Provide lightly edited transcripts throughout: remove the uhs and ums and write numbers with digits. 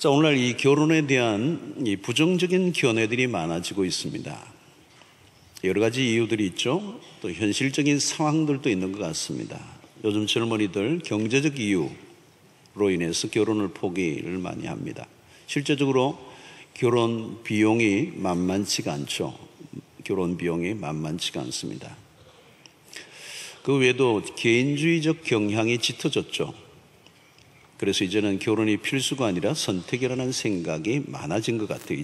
자, 오늘날 이 결혼에 대한 이 부정적인 견해들이 많아지고 있습니다. 여러 가지 이유들이 있죠. 또 현실적인 상황들도 있는 것 같습니다. 요즘 젊은이들 경제적 이유로 인해서 결혼을 포기를 많이 합니다. 실제적으로 결혼 비용이 만만치가 않죠. 결혼 비용이 만만치가 않습니다. 그 외에도 개인주의적 경향이 짙어졌죠. 그래서 이제는 결혼이 필수가 아니라 선택이라는 생각이 많아진 것 같아요.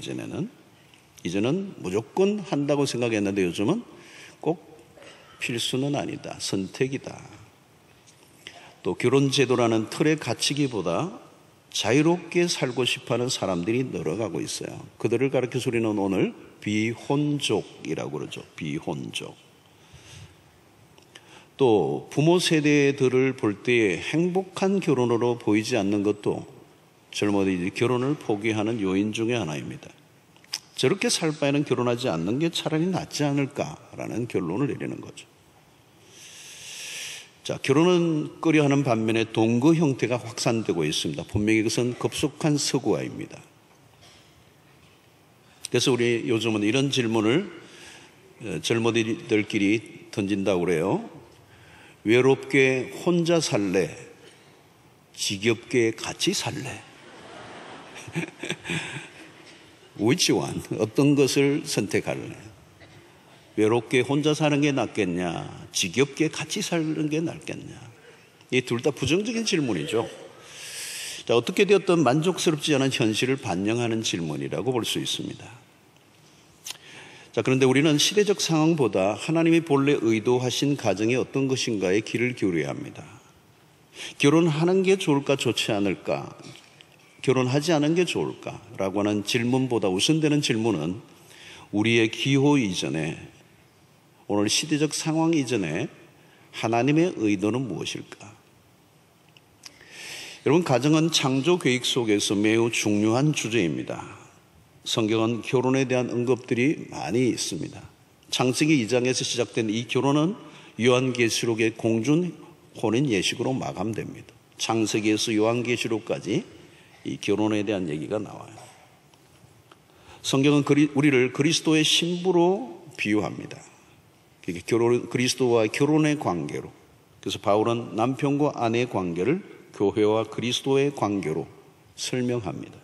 이제는 무조건 한다고 생각했는데 요즘은 꼭 필수는 아니다, 선택이다. 또 결혼제도라는 틀에 갇히기보다 자유롭게 살고 싶어하는 사람들이 늘어가고 있어요. 그들을 가르쳐서 우리는 오늘 비혼족이라고 그러죠. 비혼족. 또 부모 세대들을 볼 때 행복한 결혼으로 보이지 않는 것도 젊은이들이 결혼을 포기하는 요인 중에 하나입니다. 저렇게 살 바에는 결혼하지 않는 게 차라리 낫지 않을까라는 결론을 내리는 거죠. 자, 결혼은 꺼려하는 반면에 동거 형태가 확산되고 있습니다. 분명히 그것은 급속한 서구화입니다. 그래서 우리 요즘은 이런 질문을 젊은이들끼리 던진다고 그래요. 외롭게 혼자 살래? 지겹게 같이 살래? Which one? 어떤 것을 선택할래? 외롭게 혼자 사는 게 낫겠냐? 지겹게 같이 사는 게 낫겠냐? 이 둘 다 부정적인 질문이죠. 자, 어떻게 되었든 만족스럽지 않은 현실을 반영하는 질문이라고 볼 수 있습니다. 자, 그런데 우리는 시대적 상황보다 하나님이 본래 의도하신 가정이 어떤 것인가에 귀를 기울여야 합니다. 결혼하는 게 좋을까, 좋지 않을까? 결혼하지 않은 게 좋을까? 라고 하는 질문보다 우선되는 질문은 우리의 기호 이전에, 오늘 시대적 상황 이전에 하나님의 의도는 무엇일까? 여러분, 가정은 창조 계획 속에서 매우 중요한 주제입니다. 성경은 결혼에 대한 언급들이 많이 있습니다. 창세기 2장에서 시작된 이 결혼은 요한계시록의 공중 혼인 예식으로 마감됩니다. 창세기에서 요한계시록까지 이 결혼에 대한 얘기가 나와요. 성경은 우리를 그리스도의 신부로 비유합니다. 그리스도와 결혼의 관계로. 그래서 바울은 남편과 아내의 관계를 교회와 그리스도의 관계로 설명합니다.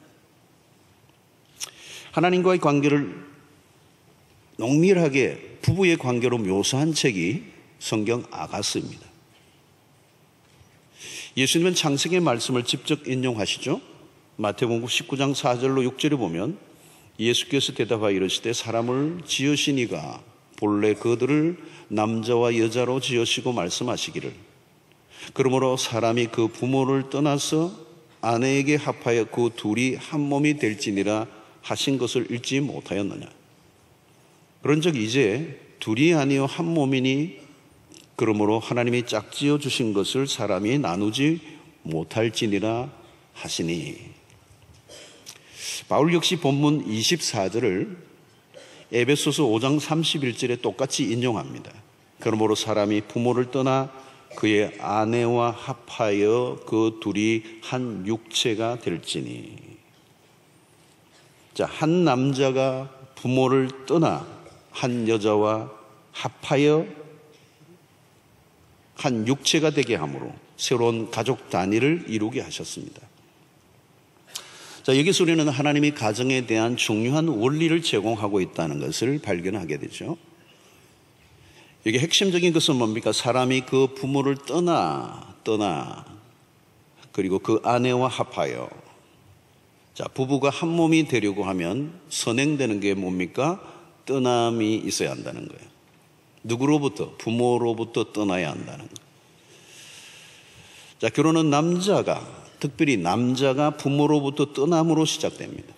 하나님과의 관계를 농밀하게 부부의 관계로 묘사한 책이 성경 아가스입니다. 예수님은 창세기의 말씀을 직접 인용하시죠. 마태복음 19장 4절로 6절에 보면 예수께서 대답하여 이르시되 사람을 지으신 이가 본래 그들을 남자와 여자로 지으시고 말씀하시기를 그러므로 사람이 그 부모를 떠나서 아내에게 합하여 그 둘이 한 몸이 될지니라 하신 것을 읽지 못하였느냐. 그런즉 이제 둘이 아니요 한 몸이니 그러므로 하나님이 짝지어 주신 것을 사람이 나누지 못할지니라 하시니. 바울 역시 본문 24절을 에베소서 5장 31절에 똑같이 인용합니다. 그러므로 사람이 부모를 떠나 그의 아내와 합하여 그 둘이 한 육체가 될지니. 자, 한 남자가 부모를 떠나 한 여자와 합하여 한 육체가 되게 함으로 새로운 가족 단위를 이루게 하셨습니다. 자, 여기서 우리는 하나님이 가정에 대한 중요한 원리를 제공하고 있다는 것을 발견하게 되죠. 여기 핵심적인 것은 뭡니까? 사람이 그 부모를 떠나 그리고 그 아내와 합하여. 자, 부부가 한 몸이 되려고 하면 선행되는 게 뭡니까? 떠남이 있어야 한다는 거예요. 누구로부터? 부모로부터 떠나야 한다는 거예요. 자, 결혼은 특별히 남자가 부모로부터 떠남으로 시작됩니다.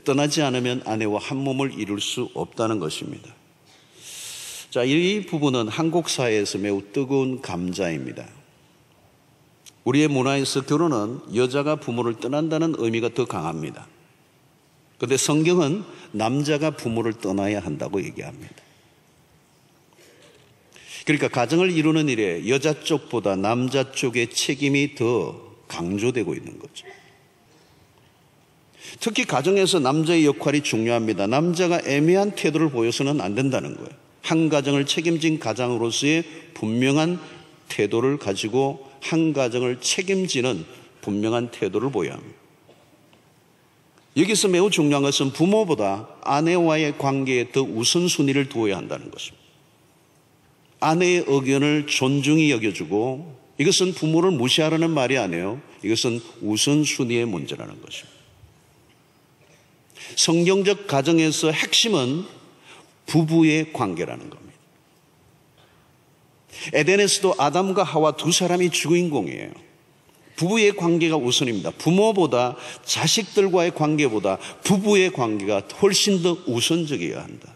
떠나지 않으면 아내와 한 몸을 이룰 수 없다는 것입니다. 자, 이 부분은 한국 사회에서 매우 뜨거운 감자입니다. 우리의 문화에서 결혼은 여자가 부모를 떠난다는 의미가 더 강합니다. 그런데 성경은 남자가 부모를 떠나야 한다고 얘기합니다. 그러니까 가정을 이루는 일에 여자 쪽보다 남자 쪽의 책임이 더 강조되고 있는 거죠. 특히 가정에서 남자의 역할이 중요합니다. 남자가 애매한 태도를 보여서는 안 된다는 거예요. 한 가정을 책임진 가장으로서의 분명한 태도를 가지고 한 가정을 책임지는 분명한 태도를 보여야 합니다. 여기서 매우 중요한 것은 부모보다 아내와의 관계에 더 우선순위를 두어야 한다는 것입니다. 아내의 의견을 존중히 여겨주고, 이것은 부모를 무시하라는 말이 아니에요. 이것은 우선순위의 문제라는 것입니다. 성경적 가정에서 핵심은 부부의 관계라는 겁니다. 에덴에서도 아담과 하와 두 사람이 주인공이에요. 부부의 관계가 우선입니다. 부모보다, 자식들과의 관계보다 부부의 관계가 훨씬 더 우선적이어야 한다.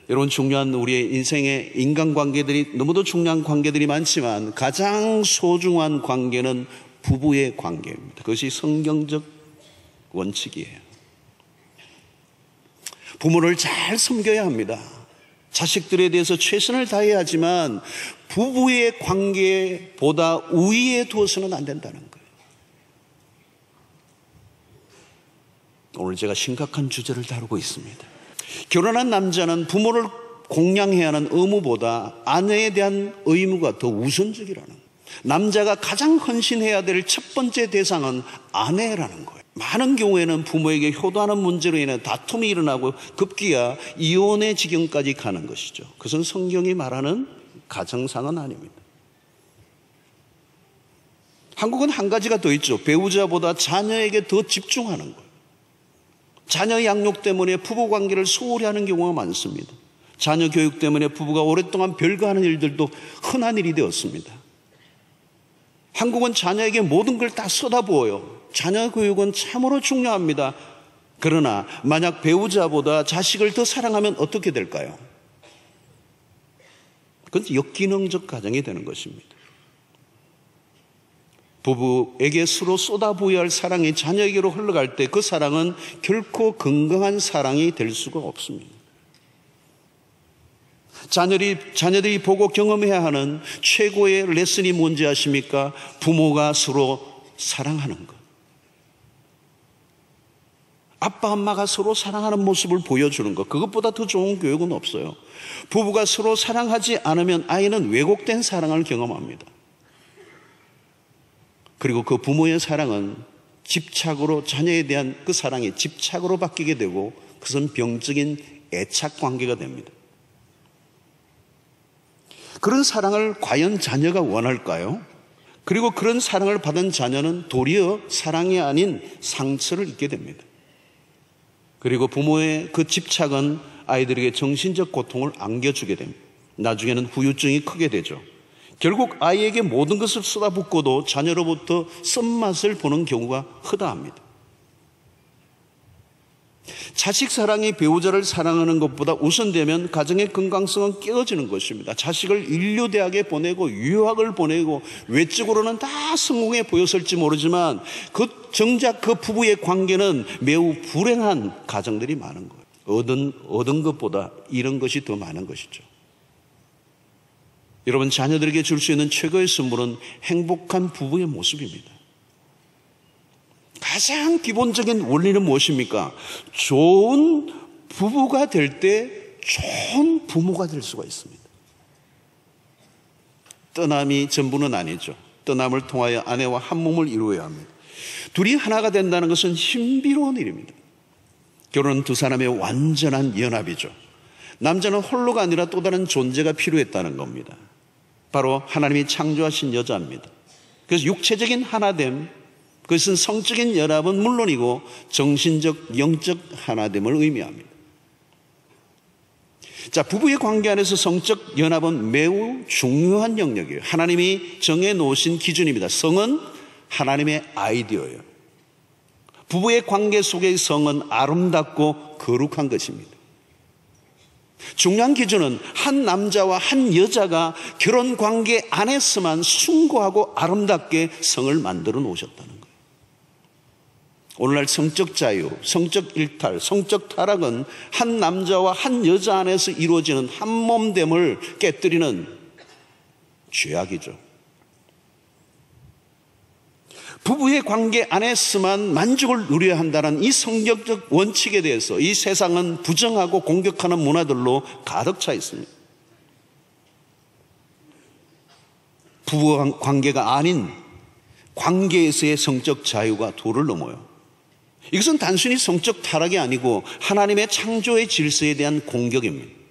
여러분, 중요한 우리의 인생의 인간관계들이 너무도 중요한 관계들이 많지만 가장 소중한 관계는 부부의 관계입니다. 그것이 성경적 원칙이에요. 부모를 잘 섬겨야 합니다. 자식들에 대해서 최선을 다해야 하지만 부부의 관계보다 우위에 두어서는 안 된다는 거예요. 오늘 제가 심각한 주제를 다루고 있습니다. 결혼한 남자는 부모를 공양해야 하는 의무보다 아내에 대한 의무가 더 우선적이라는 거예요. 남자가 가장 헌신해야 될 첫 번째 대상은 아내라는 거예요. 많은 경우에는 부모에게 효도하는 문제로 인해 다툼이 일어나고 급기야 이혼의 지경까지 가는 것이죠. 그것은 성경이 말하는 가정상은 아닙니다. 한국은 한 가지가 더 있죠. 배우자보다 자녀에게 더 집중하는 거예요. 자녀 양육 때문에 부부관계를 소홀히 하는 경우가 많습니다. 자녀 교육 때문에 부부가 오랫동안 별거하는 일들도 흔한 일이 되었습니다. 한국은 자녀에게 모든 걸 다 쏟아부어요. 자녀 교육은 참으로 중요합니다. 그러나 만약 배우자보다 자식을 더 사랑하면 어떻게 될까요? 그건 역기능적 가정이 되는 것입니다. 부부에게 서로 쏟아부어야 할 사랑이 자녀에게로 흘러갈 때 그 사랑은 결코 건강한 사랑이 될 수가 없습니다. 자녀들이 보고 경험해야 하는 최고의 레슨이 뭔지 아십니까? 부모가 서로 사랑하는 것. 아빠, 엄마가 서로 사랑하는 모습을 보여주는 것. 그것보다 더 좋은 교육은 없어요. 부부가 서로 사랑하지 않으면 아이는 왜곡된 사랑을 경험합니다. 그리고 그 부모의 사랑은 집착으로, 자녀에 대한 그 사랑이 집착으로 바뀌게 되고 그것은 병적인 애착 관계가 됩니다. 그런 사랑을 과연 자녀가 원할까요? 그리고 그런 사랑을 받은 자녀는 도리어 사랑이 아닌 상처를 입게 됩니다. 그리고 부모의 그 집착은 아이들에게 정신적 고통을 안겨주게 됩니다. 나중에는 후유증이 크게 되죠. 결국 아이에게 모든 것을 쏟아붓고도 자녀로부터 쓴맛을 보는 경우가 허다합니다. 자식 사랑이 배우자를 사랑하는 것보다 우선되면 가정의 건강성은 깨어지는 것입니다. 자식을 인류대학에 보내고 유학을 보내고 외적으로는 다 성공해 보였을지 모르지만 정작 그 부부의 관계는 매우 불행한 가정들이 많은 거예요. 얻은 것보다 잃은 것이 더 많은 것이죠. 여러분, 자녀들에게 줄 수 있는 최고의 선물은 행복한 부부의 모습입니다. 가장 기본적인 원리는 무엇입니까? 좋은 부부가 될 때 좋은 부모가 될 수가 있습니다. 떠남이 전부는 아니죠. 떠남을 통하여 아내와 한 몸을 이루어야 합니다. 둘이 하나가 된다는 것은 신비로운 일입니다. 결혼은 두 사람의 완전한 연합이죠. 남자는 홀로가 아니라 또 다른 존재가 필요했다는 겁니다. 바로 하나님이 창조하신 여자입니다. 그래서 육체적인 하나됨, 그것은 성적인 연합은 물론이고 정신적, 영적 하나됨을 의미합니다. 자, 부부의 관계 안에서 성적 연합은 매우 중요한 영역이에요. 하나님이 정해놓으신 기준입니다. 성은 하나님의 아이디어예요. 부부의 관계 속의 성은 아름답고 거룩한 것입니다. 중요한 기준은 한 남자와 한 여자가 결혼 관계 안에서만 숭고하고 아름답게 성을 만들어 놓으셨다는 거예요. 오늘날 성적 자유, 성적 일탈, 성적 타락은 한 남자와 한 여자 안에서 이루어지는 한 몸됨을 깨뜨리는 죄악이죠. 부부의 관계 안에서만 만족을 누려야 한다는 이 성경적 원칙에 대해서 이 세상은 부정하고 공격하는 문화들로 가득 차 있습니다. 부부 관계가 아닌 관계에서의 성적 자유가 도를 넘어요. 이것은 단순히 성적 타락이 아니고 하나님의 창조의 질서에 대한 공격입니다.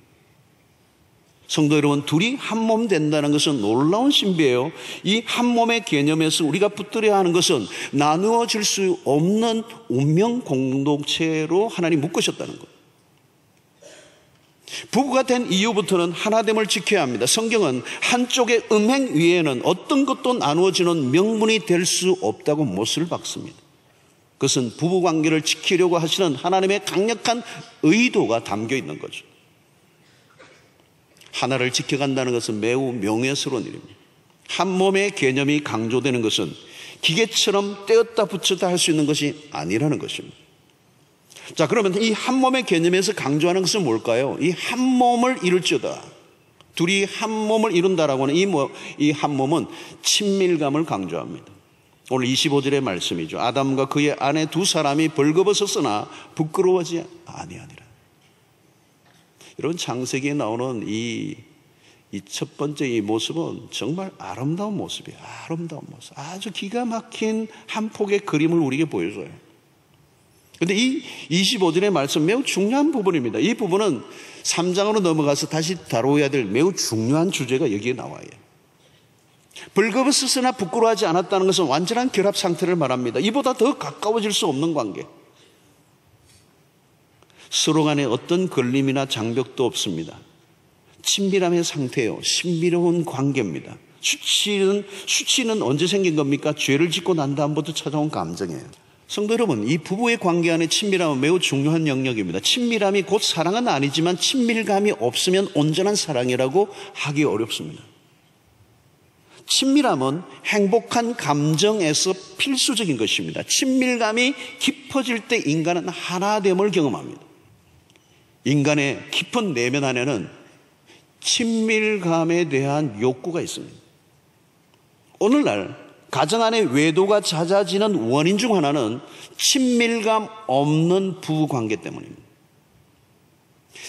성도 여러분, 둘이 한 몸 된다는 것은 놀라운 신비예요. 이 한 몸의 개념에서 우리가 붙들어야 하는 것은 나누어질 수 없는 운명 공동체로 하나님 묶으셨다는 것. 부부가 된 이후부터는 하나됨을 지켜야 합니다. 성경은 한쪽의 음행 위에는 어떤 것도 나누어지는 명분이 될 수 없다고 못을 박습니다. 그것은 부부관계를 지키려고 하시는 하나님의 강력한 의도가 담겨 있는 거죠. 하나를 지켜간다는 것은 매우 명예스러운 일입니다. 한 몸의 개념이 강조되는 것은 기계처럼 떼었다 붙였다 할 수 있는 것이 아니라는 것입니다. 자, 그러면 이 한 몸의 개념에서 강조하는 것은 뭘까요? 이 한 몸을 이룰지어다. 둘이 한 몸을 이룬다라고 하는 이 한 몸은 친밀감을 강조합니다. 오늘 25절의 말씀이죠. 아담과 그의 아내 두 사람이 벌거벗었으나 부끄러워하지 아니하니라. 여러분, 창세기에 나오는 이 첫 번째 이 모습은 정말 아름다운 모습이에요. 아름다운 모습. 아주 기가 막힌 한 폭의 그림을 우리에게 보여줘요. 그런데 이 25절의 말씀 매우 중요한 부분입니다. 이 부분은 3장으로 넘어가서 다시 다뤄야 될 매우 중요한 주제가 여기에 나와요. 벌거벗었으나 부끄러워하지 않았다는 것은 완전한 결합 상태를 말합니다. 이보다 더 가까워질 수 없는 관계. 서로 간에 어떤 걸림이나 장벽도 없습니다. 친밀함의 상태예요. 신비로운 관계입니다. 수치는 언제 생긴 겁니까? 죄를 짓고 난 다음부터 찾아온 감정이에요. 성도 여러분, 이 부부의 관계 안에 친밀함은 매우 중요한 영역입니다. 친밀함이 곧 사랑은 아니지만 친밀감이 없으면 온전한 사랑이라고 하기 어렵습니다. 친밀함은 행복한 감정에서 필수적인 것입니다. 친밀감이 깊어질 때 인간은 하나됨을 경험합니다. 인간의 깊은 내면 안에는 친밀감에 대한 욕구가 있습니다. 오늘날 가정 안에 외도가 잦아지는 원인 중 하나는 친밀감 없는 부부관계 때문입니다.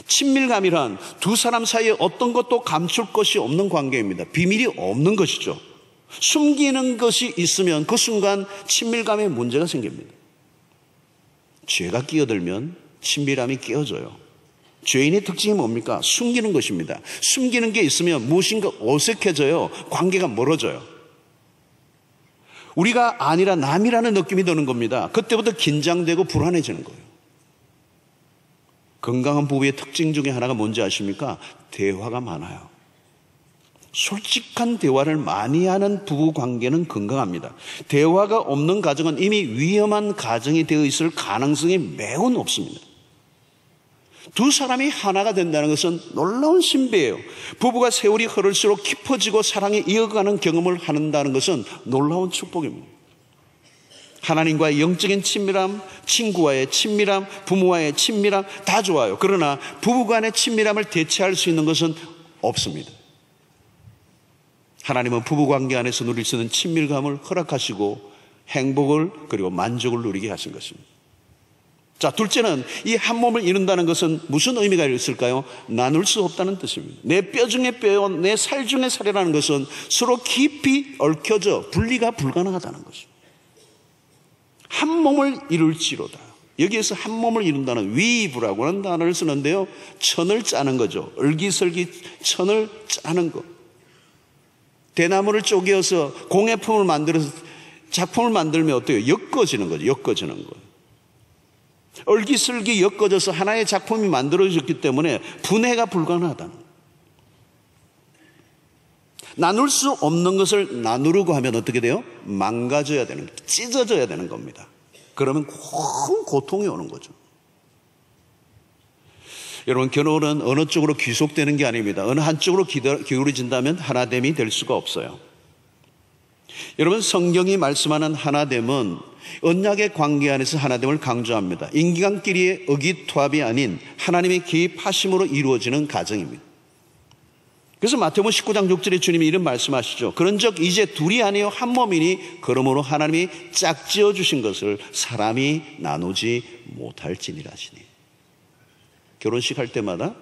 친밀감이란 두 사람 사이에 어떤 것도 감출 것이 없는 관계입니다. 비밀이 없는 것이죠. 숨기는 것이 있으면 그 순간 친밀감에 문제가 생깁니다. 죄가 끼어들면 친밀함이 깨어져요. 죄인의 특징이 뭡니까? 숨기는 것입니다. 숨기는 게 있으면 무엇인가 어색해져요. 관계가 멀어져요. 우리가 아니라 남이라는 느낌이 드는 겁니다. 그때부터 긴장되고 불안해지는 거예요. 건강한 부부의 특징 중에 하나가 뭔지 아십니까? 대화가 많아요. 솔직한 대화를 많이 하는 부부 관계는 건강합니다. 대화가 없는 가정은 이미 위험한 가정이 되어 있을 가능성이 매우 높습니다. 두 사람이 하나가 된다는 것은 놀라운 신비예요. 부부가 세월이 흐를수록 깊어지고 사랑이 이어가는 경험을 한다는 것은 놀라운 축복입니다. 하나님과의 영적인 친밀함, 친구와의 친밀함, 부모와의 친밀함 다 좋아요. 그러나 부부간의 친밀함을 대체할 수 있는 것은 없습니다. 하나님은 부부관계 안에서 누릴 수 있는 친밀감을 허락하시고 행복을 그리고 만족을 누리게 하신 것입니다. 자, 둘째는 이 한 몸을 이룬다는 것은 무슨 의미가 있을까요? 나눌 수 없다는 뜻입니다. 내 뼈 중에 뼈요, 내 살 중에 살이라는 것은 서로 깊이 얽혀져 분리가 불가능하다는 것입니다. 한 몸을 이룰지로다. 여기에서 한 몸을 이룬다는 위브라고 하는 단어를 쓰는데요, 천을 짜는 거죠. 얼기설기 천을 짜는 것. 대나무를 쪼개어서 공예품을 만들어서 작품을 만들면 어때요? 엮어지는 거죠. 엮어지는 거예요. 얼기설기 엮어져서 하나의 작품이 만들어졌기 때문에 분해가 불가능하다는 거예요. 나눌 수 없는 것을 나누려고 하면 어떻게 돼요? 망가져야 되는 거예요. 찢어져야 되는 겁니다. 그러면 큰 고통이 오는 거죠. 여러분, 결혼은 어느 쪽으로 귀속되는 게 아닙니다. 어느 한쪽으로 기울어진다면 하나됨이 될 수가 없어요. 여러분, 성경이 말씀하는 하나됨은 언약의 관계 안에서 하나됨을 강조합니다. 인간끼리의 의기투합이 아닌 하나님의 개입하심으로 이루어지는 가정입니다. 그래서 마태복음 19장 6절에 주님이 이런 말씀하시죠. 그런즉 이제 둘이 아니요 한 몸이니 그러므로 하나님이 짝지어 주신 것을 사람이 나누지 못할지니라 하시니. 결혼식 할 때마다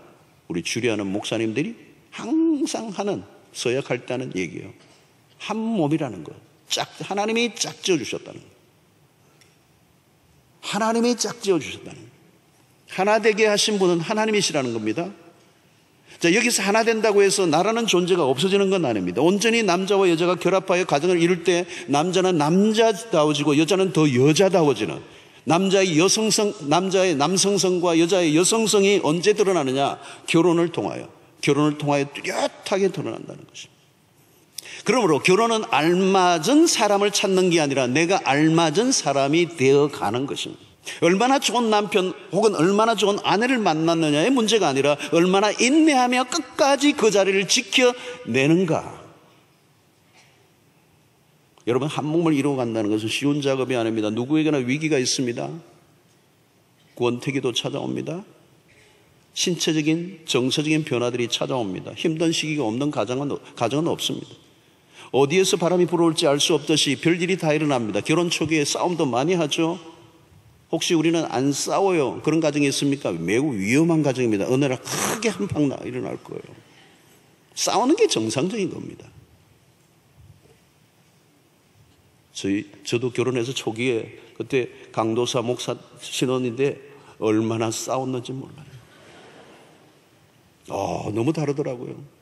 우리 주례하는 목사님들이 항상 하는, 서약할 때 하는 얘기예요. 한 몸이라는 것. 하나님이 짝지어 주셨다는 것. 하나님이 짝지어 주셨다는 것. 하나 되게 하신 분은 하나님이시라는 겁니다. 자, 여기서 하나 된다고 해서 나라는 존재가 없어지는 건 아닙니다. 온전히 남자와 여자가 결합하여 가정을 이룰 때 남자는 남자다워지고 여자는 더 여자다워지는, 남자의 남성성과 여자의 여성성이 언제 드러나느냐? 결혼을 통하여 뚜렷하게 드러난다는 것입니다. 그러므로 결혼은 알맞은 사람을 찾는 게 아니라 내가 알맞은 사람이 되어가는 것입니다. 얼마나 좋은 남편 혹은 얼마나 좋은 아내를 만났느냐의 문제가 아니라 얼마나 인내하며 끝까지 그 자리를 지켜내는가. 여러분, 한 몸을 이루어간다는 것은 쉬운 작업이 아닙니다. 누구에게나 위기가 있습니다. 권태기도 찾아옵니다. 신체적인 정서적인 변화들이 찾아옵니다. 힘든 시기가 없는 가정은 없습니다. 어디에서 바람이 불어올지 알 수 없듯이 별일이 다 일어납니다. 결혼 초기에 싸움도 많이 하죠. 혹시 우리는 안 싸워요? 그런 가정이 있습니까? 매우 위험한 가정입니다. 어느 날 크게 한 방 일어날 거예요. 싸우는 게 정상적인 겁니다. 저도 결혼해서 초기에 그때 강도사 목사 신혼인데 얼마나 싸웠는지 몰라요. 너무 다르더라고요.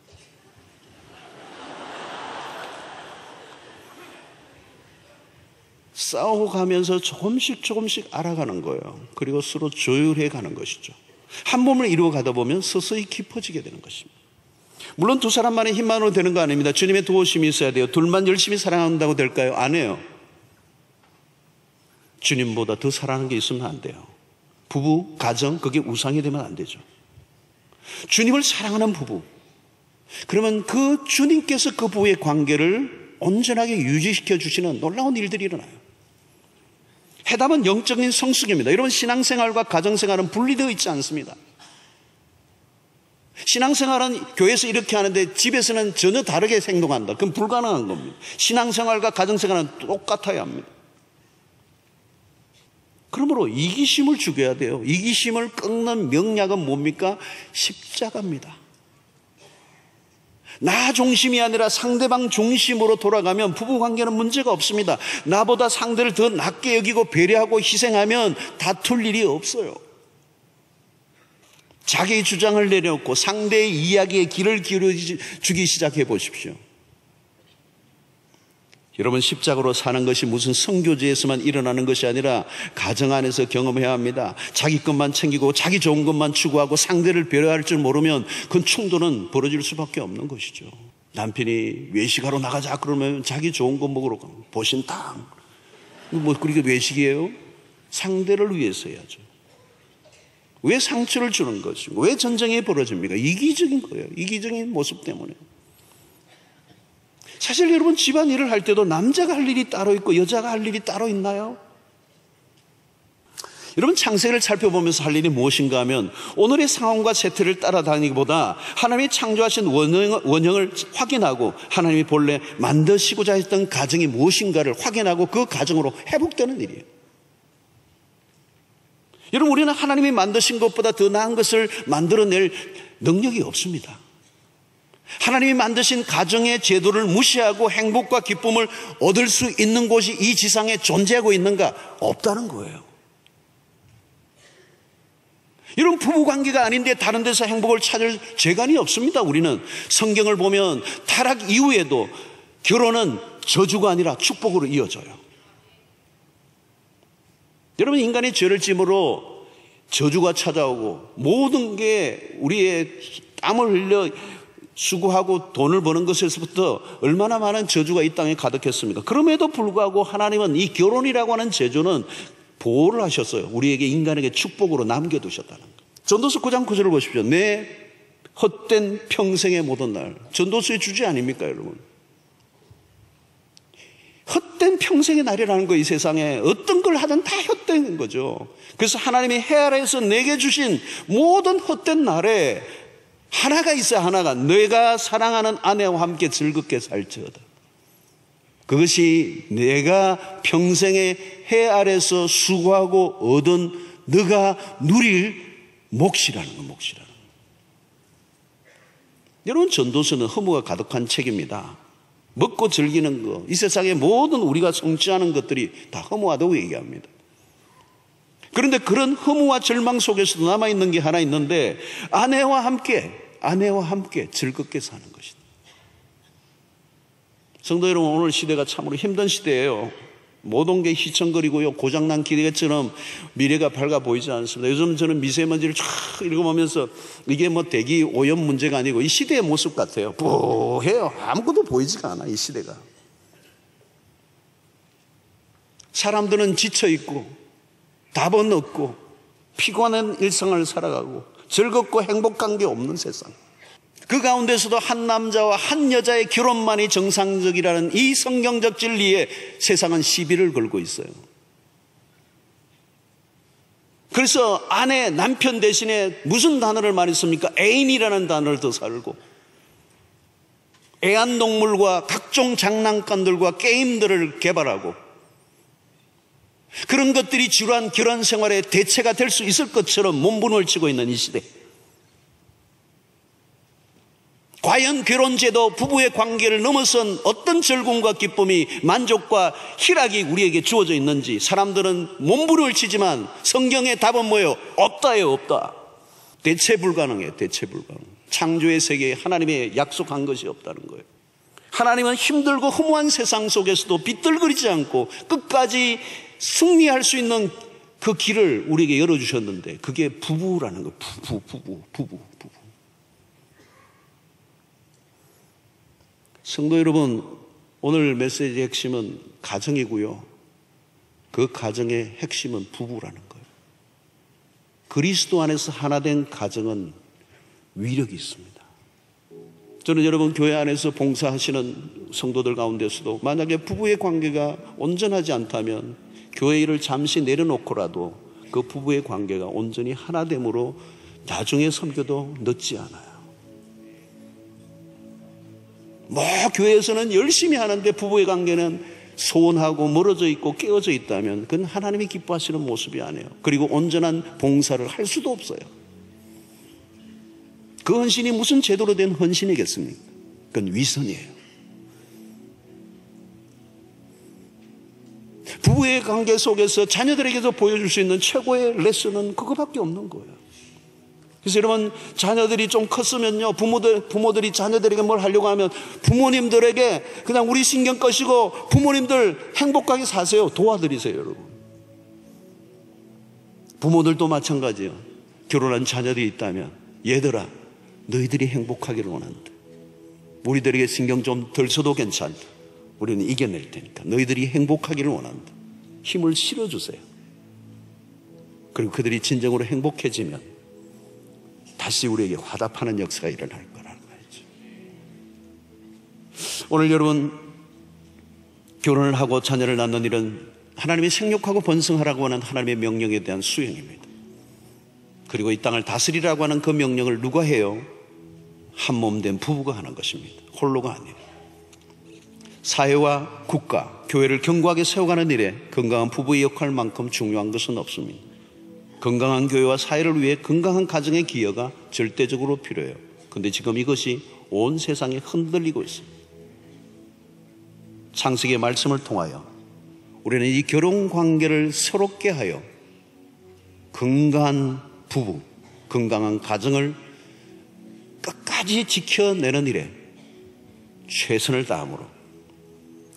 싸우고 가면서 조금씩 알아가는 거예요. 그리고 서로 조율해 가는 것이죠. 한 몸을 이루어 가다 보면 서서히 깊어지게 되는 것입니다. 물론 두 사람만의 힘만으로 되는 거 아닙니다. 주님의 도우심이 있어야 돼요. 둘만 열심히 사랑한다고 될까요? 안 해요. 주님보다 더 사랑하는 게 있으면 안 돼요. 부부, 가정, 그게 우상이 되면 안 되죠. 주님을 사랑하는 부부, 그러면 그 주님께서 그 부부의 관계를 온전하게 유지시켜 주시는 놀라운 일들이 일어나요. 해답은 영적인 성숙입니다. 여러분, 신앙생활과 가정생활은 분리되어 있지 않습니다. 신앙생활은 교회에서 이렇게 하는데 집에서는 전혀 다르게 행동한다. 그건 불가능한 겁니다. 신앙생활과 가정생활은 똑같아야 합니다. 그러므로 이기심을 죽여야 돼요. 이기심을 꺾는 명약은 뭡니까? 십자가입니다. 나 중심이 아니라 상대방 중심으로 돌아가면 부부관계는 문제가 없습니다. 나보다 상대를 더 낮게 여기고 배려하고 희생하면 다툴 일이 없어요. 자기의 주장을 내려놓고 상대의 이야기에 귀를 기울여주기 시작해 보십시오. 여러분, 십자가로 사는 것이 무슨 선교지에서만 일어나는 것이 아니라 가정 안에서 경험해야 합니다. 자기 것만 챙기고 자기 좋은 것만 추구하고 상대를 배려할 줄 모르면 그건 충돌은 벌어질 수밖에 없는 것이죠. 남편이 외식하러 나가자 그러면 자기 좋은 거 먹으러 가면 보신탕, 뭐 그렇게 외식이에요? 상대를 위해서 해야죠. 왜 상처를 주는 것입니까? 왜 전쟁이 벌어집니까? 이기적인 거예요. 이기적인 모습 때문에. 사실 여러분, 집안일을 할 때도 남자가 할 일이 따로 있고 여자가 할 일이 따로 있나요? 여러분, 창세기를 살펴보면서 할 일이 무엇인가 하면 오늘의 상황과 세태를 따라다니기보다 하나님이 창조하신 원형을 확인하고 하나님이 본래 만드시고자 했던 가정이 무엇인가를 확인하고 그 가정으로 회복되는 일이에요. 여러분, 우리는 하나님이 만드신 것보다 더 나은 것을 만들어낼 능력이 없습니다. 하나님이 만드신 가정의 제도를 무시하고 행복과 기쁨을 얻을 수 있는 곳이 이 지상에 존재하고 있는가? 없다는 거예요. 여러분, 부부관계가 아닌데 다른 데서 행복을 찾을 재간이 없습니다. 우리는 성경을 보면 타락 이후에도 결혼은 저주가 아니라 축복으로 이어져요. 여러분, 인간이 죄를 지음으로 저주가 찾아오고 모든 게 우리의 땀을 흘려 수고하고 돈을 버는 것에서부터 얼마나 많은 저주가 이 땅에 가득했습니까? 그럼에도 불구하고 하나님은 이 결혼이라고 하는 제조는 보호를 하셨어요. 우리에게, 인간에게 축복으로 남겨두셨다는 거예요. 전도서 9장 9절을 보십시오. 내 헛된 평생의 모든 날. 전도서의 주제 아닙니까, 여러분? 헛된 평생의 날이라는 거, 이 세상에 어떤 걸 하든 다 헛된 거죠. 그래서 하나님이 해 아래에서 내게 주신 모든 헛된 날에 하나가 있어야 하나가. 내가 사랑하는 아내와 함께 즐겁게 살지어다. 그것이 내가 평생의 해 아래서 수고하고 얻은 너가 누릴 몫이라는 거, 몫이라는 거. 여러분, 전도서는 허무가 가득한 책입니다. 먹고 즐기는 거, 이 세상의 모든 우리가 성취하는 것들이 다 허무하다고 얘기합니다. 그런데 그런 허무와 절망 속에서도 남아있는 게 하나 있는데, 아내와 함께 즐겁게 사는 것이다. 성도 여러분, 오늘 시대가 참으로 힘든 시대예요. 모든 게 휘청거리고요, 고장난 기계처럼 미래가 밝아 보이지 않습니다. 요즘 저는 미세먼지를 쫙 읽어보면서 이게 뭐 대기 오염 문제가 아니고 이 시대의 모습 같아요. 뿌해요. 아무것도 보이지가 않아, 이 시대가. 사람들은 지쳐있고 답은 없고 피곤한 일상을 살아가고 즐겁고 행복한 게 없는 세상. 그 가운데서도 한 남자와 한 여자의 결혼만이 정상적이라는 이 성경적 진리에 세상은 시비를 걸고 있어요. 그래서 아내, 남편 대신에 무슨 단어를 많이 씁니까? 애인이라는 단어를 더 살고, 애완동물과 각종 장난감들과 게임들을 개발하고, 그런 것들이 주요한 결혼 생활의 대체가 될 수 있을 것처럼 몸부림을 치고 있는 이 시대. 과연 결혼제도, 부부의 관계를 넘어선 어떤 즐거움과 기쁨이, 만족과 희락이 우리에게 주어져 있는지 사람들은 몸부림을 치지만 성경의 답은 뭐예요? 없다예요, 없다. 대체 불가능해요, 대체 불가능. 창조의 세계에 하나님의 약속한 것이 없다는 거예요. 하나님은 힘들고 허무한 세상 속에서도 비틀거리지 않고 끝까지 승리할 수 있는 그 길을 우리에게 열어주셨는데, 그게 부부라는 거예요. 부부. 성도 여러분, 오늘 메시지의 핵심은 가정이고요, 그 가정의 핵심은 부부라는 거예요. 그리스도 안에서 하나 된 가정은 위력이 있습니다. 저는 여러분, 교회 안에서 봉사하시는 성도들 가운데서도 만약에 부부의 관계가 온전하지 않다면 교회 일을 잠시 내려놓고라도 그 부부의 관계가 온전히 하나됨으로 나중에 섬겨도 늦지 않아요. 뭐 교회에서는 열심히 하는데 부부의 관계는 소원하고 멀어져 있고 깨어져 있다면 그건 하나님이 기뻐하시는 모습이 아니에요. 그리고 온전한 봉사를 할 수도 없어요. 그 헌신이 무슨 제대로 된 헌신이겠습니까? 그건 위선이에요. 부부의 관계 속에서 자녀들에게서 보여줄 수 있는 최고의 레슨은 그거밖에 없는 거예요. 그래서 여러분, 자녀들이 좀 컸으면요, 부모들이 자녀들에게 뭘 하려고 하면 부모님들에게 그냥 우리 신경 꺼시고 부모님들 행복하게 사세요. 도와드리세요, 여러분. 부모들도 마찬가지예요. 결혼한 자녀들이 있다면, 얘들아, 너희들이 행복하기를 원한다. 우리들에게 신경 좀 덜 써도 괜찮다. 우리는 이겨낼 테니까 너희들이 행복하기를 원한다. 힘을 실어주세요. 그리고 그들이 진정으로 행복해지면 다시 우리에게 화답하는 역사가 일어날 거라는 거죠. 오늘 여러분, 결혼을 하고 자녀를 낳는 일은 하나님이 생육하고 번성하라고 하는 하나님의 명령에 대한 수행입니다. 그리고 이 땅을 다스리라고 하는 그 명령을 누가 해요? 한 몸 된 부부가 하는 것입니다. 홀로가 아니에요. 사회와 국가, 교회를 견고하게 세워가는 일에 건강한 부부의 역할만큼 중요한 것은 없습니다. 건강한 교회와 사회를 위해 건강한 가정의 기여가 절대적으로 필요해요. 그런데 지금 이것이 온 세상에 흔들리고 있습니다. 창세기의 말씀을 통하여 우리는 이 결혼 관계를 새롭게 하여 건강한 부부, 건강한 가정을 끝까지 지켜내는 일에 최선을 다함으로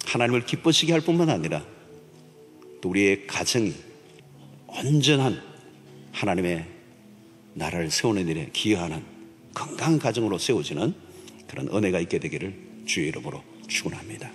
하나님을 기쁘시게 할 뿐만 아니라 또 우리의 가정이 온전한 하나님의 나라를 세우는 일에 기여하는 건강한 가정으로 세워지는 그런 은혜가 있게 되기를 주의 이름으로 축원합니다.